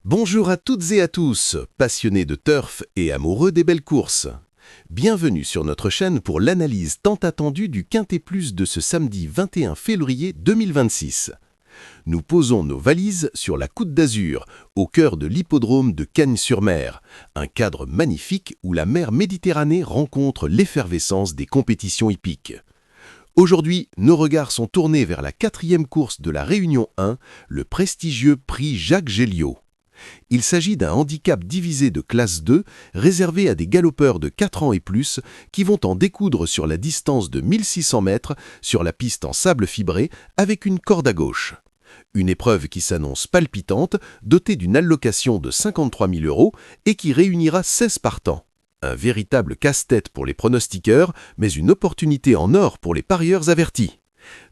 Bonjour à toutes et à tous, passionnés de turf et amoureux des belles courses. Bienvenue sur notre chaîne pour l'analyse tant attendue du Quintet Plus de ce samedi 21 février 2026. Nous posons nos valises sur la Côte d'Azur, au cœur de l'hippodrome de Cagnes-sur-Mer, un cadre magnifique où la mer Méditerranée rencontre l'effervescence des compétitions hippiques. Aujourd'hui, nos regards sont tournés vers la 4e course de la Réunion 1, le prestigieux prix Jacques Géliot. Il s'agit d'un handicap divisé de classe 2, réservé à des galopeurs de 4 ans et plus, qui vont en découdre sur la distance de 1600 mètres, sur la piste en sable fibré, avec une corde à gauche. Une épreuve qui s'annonce palpitante, dotée d'une allocation de 53 000 € et qui réunira 16 partants. Un véritable casse-tête pour les pronostiqueurs, mais une opportunité en or pour les parieurs avertis.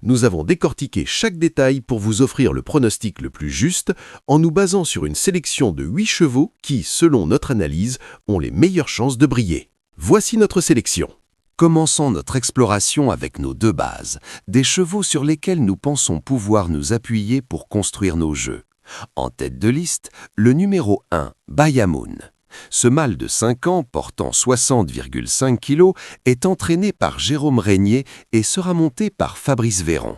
Nous avons décortiqué chaque détail pour vous offrir le pronostic le plus juste en nous basant sur une sélection de 8 chevaux qui, selon notre analyse, ont les meilleures chances de briller. Voici notre sélection. Commençons notre exploration avec nos deux bases, des chevaux sur lesquels nous pensons pouvoir nous appuyer pour construire nos jeux. En tête de liste, le numéro 1, Bayamoun. Ce mâle de 5 ans, portant 60,5 kg, est entraîné par Jérôme Régnier et sera monté par Fabrice Véron.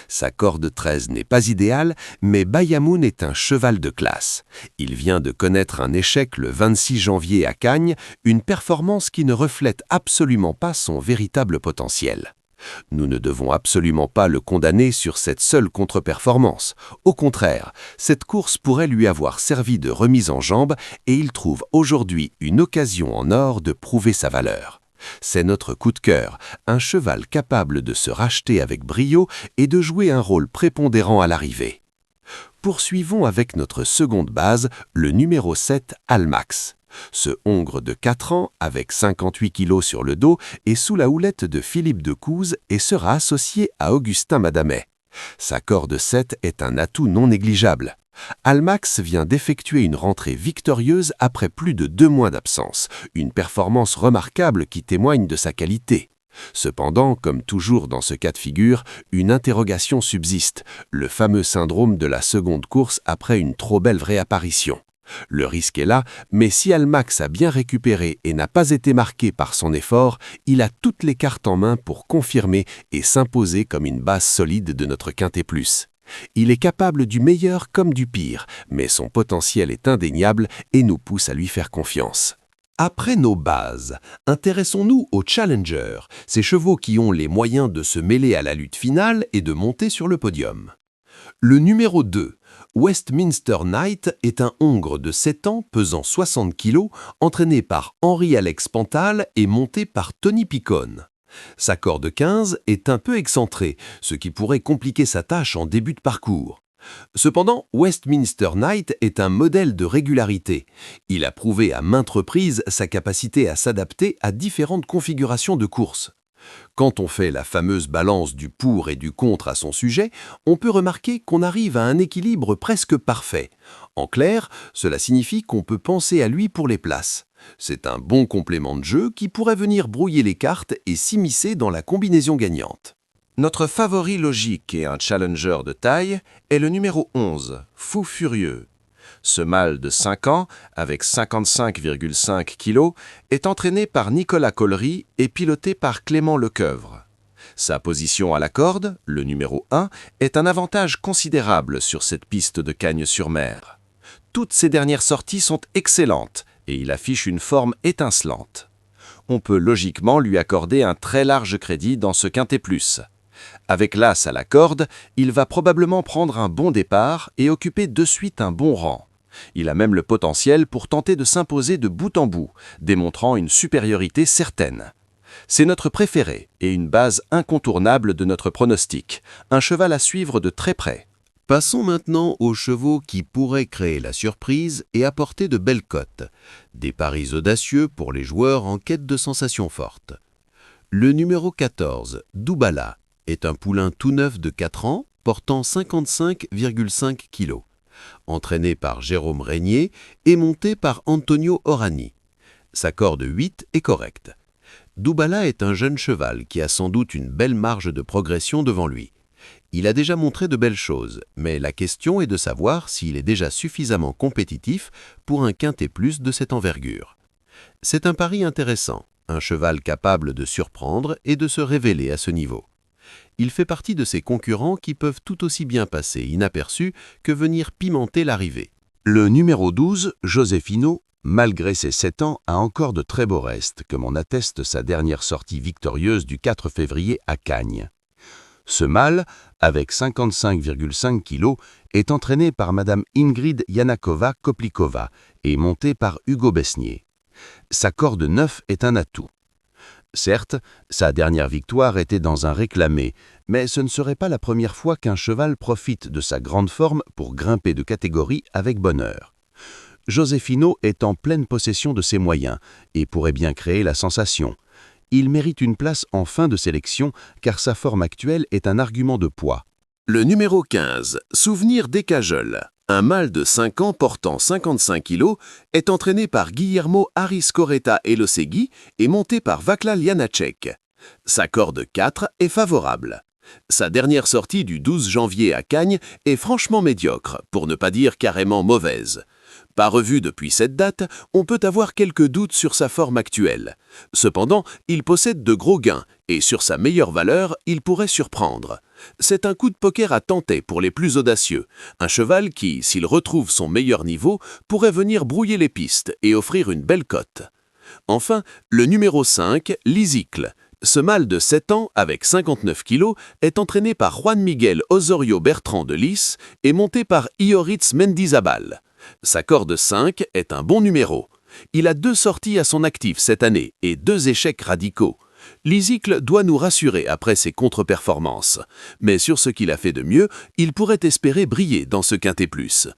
Sa corde 13 n'est pas idéale, mais Bayamoun est un cheval de classe. Il vient de connaître un échec le 26 janvier à Cagnes, une performance qui ne reflète absolument pas son véritable potentiel. Nous ne devons absolument pas le condamner sur cette seule contre-performance. Au contraire, cette course pourrait lui avoir servi de remise en jambe et il trouve aujourd'hui une occasion en or de prouver sa valeur. C'est notre coup de cœur, un cheval capable de se racheter avec brio et de jouer un rôle prépondérant à l'arrivée. Poursuivons avec notre seconde base, le numéro 7, Almax. Ce hongre de 4 ans, avec 58 kg sur le dos, est sous la houlette de Philippe Decouze et sera associé à Augustin Madamet. Sa corde 7 est un atout non négligeable. Almax vient d'effectuer une rentrée victorieuse après plus de 2 mois d'absence, une performance remarquable qui témoigne de sa qualité. Cependant, comme toujours dans ce cas de figure, une interrogation subsiste, le fameux syndrome de la seconde course après une trop belle réapparition. Le risque est là, mais si Almax a bien récupéré et n'a pas été marqué par son effort, il a toutes les cartes en main pour confirmer et s'imposer comme une base solide de notre Quintet Plus. Il est capable du meilleur comme du pire, mais son potentiel est indéniable et nous pousse à lui faire confiance. Après nos bases, intéressons-nous aux challengers, ces chevaux qui ont les moyens de se mêler à la lutte finale et de monter sur le podium. Le numéro 2, Westminster Knight, est un hongre de 7 ans pesant 60 kg, entraîné par Henri-Alex Pantal et monté par Tony Picone. Sa corde 15 est un peu excentrée, ce qui pourrait compliquer sa tâche en début de parcours. Cependant, Westminster Knight est un modèle de régularité. Il a prouvé à maintes reprises sa capacité à s'adapter à différentes configurations de course. Quand on fait la fameuse balance du pour et du contre à son sujet, on peut remarquer qu'on arrive à un équilibre presque parfait. En clair, cela signifie qu'on peut penser à lui pour les places. C'est un bon complément de jeu qui pourrait venir brouiller les cartes et s'immiscer dans la combinaison gagnante. Notre favori logique et un challenger de taille est le numéro 11, Fou Furieux. Ce mâle de 5 ans, avec 55,5 kg, est entraîné par Nicolas Collery et piloté par Clément Lecoeuvre. Sa position à la corde, le numéro 1, est un avantage considérable sur cette piste de Cagnes-sur-Mer. Toutes ses dernières sorties sont excellentes et il affiche une forme étincelante. On peut logiquement lui accorder un très large crédit dans ce Quintet Plus. Avec l'as à la corde, il va probablement prendre un bon départ et occuper de suite un bon rang. Il a même le potentiel pour tenter de s'imposer de bout en bout, démontrant une supériorité certaine. C'est notre préféré et une base incontournable de notre pronostic, un cheval à suivre de très près. Passons maintenant aux chevaux qui pourraient créer la surprise et apporter de belles cotes. Des paris audacieux pour les joueurs en quête de sensations fortes. Le numéro 14, Doubala, est un poulain tout neuf de 4 ans, portant 55,5 kg. Entraîné par Jérôme Régnier et monté par Antonio Orani. Sa corde 8 est correcte. Doubala est un jeune cheval qui a sans doute une belle marge de progression devant lui. Il a déjà montré de belles choses, mais la question est de savoir s'il est déjà suffisamment compétitif pour un quintet plus de cette envergure. C'est un pari intéressant, un cheval capable de surprendre et de se révéler à ce niveau. Il fait partie de ces concurrents qui peuvent tout aussi bien passer inaperçus que venir pimenter l'arrivée. Le numéro 12, Josefino, malgré ses 7 ans, a encore de très beaux restes, comme en atteste sa dernière sortie victorieuse du 4 février à Cagnes. Ce mâle, avec 55,5 kg, est entraîné par Madame Ingrid Janakova-Koplikova et monté par Hugo Besnier. Sa corde 9 est un atout. Certes, sa dernière victoire était dans un réclamé, mais ce ne serait pas la première fois qu'un cheval profite de sa grande forme pour grimper de catégorie avec bonheur. Josefino est en pleine possession de ses moyens et pourrait bien créer la sensation. Il mérite une place en fin de sélection car sa forme actuelle est un argument de poids. Le numéro 15, Souvenir d'Ecajol, un mâle de 5 ans portant 55 kg, est entraîné par Guillermo Ariscoreta Elosegui et monté par Vaclav Janacek. Sa corde 4 est favorable. Sa dernière sortie du 12 janvier à Cagnes est franchement médiocre, pour ne pas dire carrément mauvaise. Pas revu depuis cette date, on peut avoir quelques doutes sur sa forme actuelle. Cependant, il possède de gros gains et sur sa meilleure valeur, il pourrait surprendre. C'est un coup de poker à tenter pour les plus audacieux. Un cheval qui, s'il retrouve son meilleur niveau, pourrait venir brouiller les pistes et offrir une belle cote. Enfin, le numéro 5, Lysicle. Ce mâle de 7 ans, avec 59 kg, est entraîné par Juan Miguel Osorio Bertrand de Lis et monté par Ioritz Mendizabal. Sa corde 5 est un bon numéro. Il a 2 sorties à son actif cette année et 2 échecs radicaux. Lysicle doit nous rassurer après ses contre-performances. Mais sur ce qu'il a fait de mieux, il pourrait espérer briller dans ce quintet plus.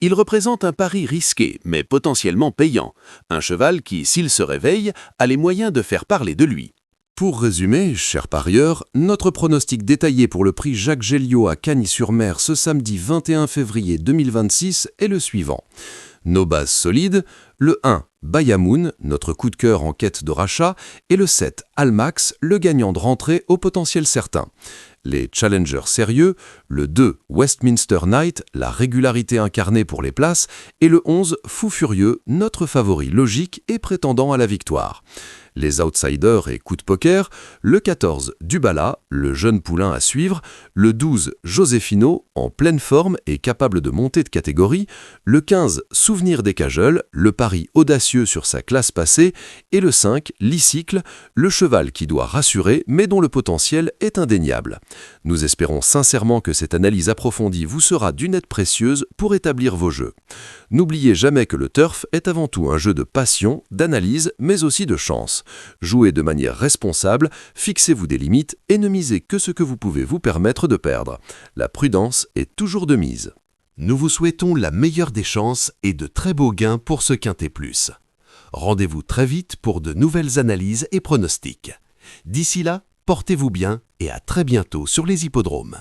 Il représente un pari risqué, mais potentiellement payant. Un cheval qui, s'il se réveille, a les moyens de faire parler de lui. Pour résumer, chers parieurs, notre pronostic détaillé pour le prix Jacques Géliot à Cagnes-sur-Mer ce samedi 21 février 2026 est le suivant. Nos bases solides, le 1, Bayamoun, notre coup de cœur en quête de rachat, et le 7, Almax, le gagnant de rentrée au potentiel certain. Les challengers sérieux, le 2, Westminster Knight, la régularité incarnée pour les places, et le 11, Fou Furieux, notre favori logique et prétendant à la victoire. Les outsiders et coups de poker, le 14, Dubala, le jeune poulain à suivre, le 12, Josefino, en pleine forme et capable de monter de catégorie, le 15, Souvenir d'Ecajol, le pari audacieux sur sa classe passée, et le 5, Lysicle, le cheval qui doit rassurer mais dont le potentiel est indéniable. Nous espérons sincèrement que cette analyse approfondie vous sera d'une aide précieuse pour établir vos jeux. N'oubliez jamais que le turf est avant tout un jeu de passion, d'analyse, mais aussi de chance. Jouez de manière responsable, fixez-vous des limites et ne misez que ce que vous pouvez vous permettre de perdre. La prudence est toujours de mise. Nous vous souhaitons la meilleure des chances et de très beaux gains pour ce quintet plus. Rendez-vous très vite pour de nouvelles analyses et pronostics. D'ici là, portez-vous bien et à très bientôt sur les hippodromes.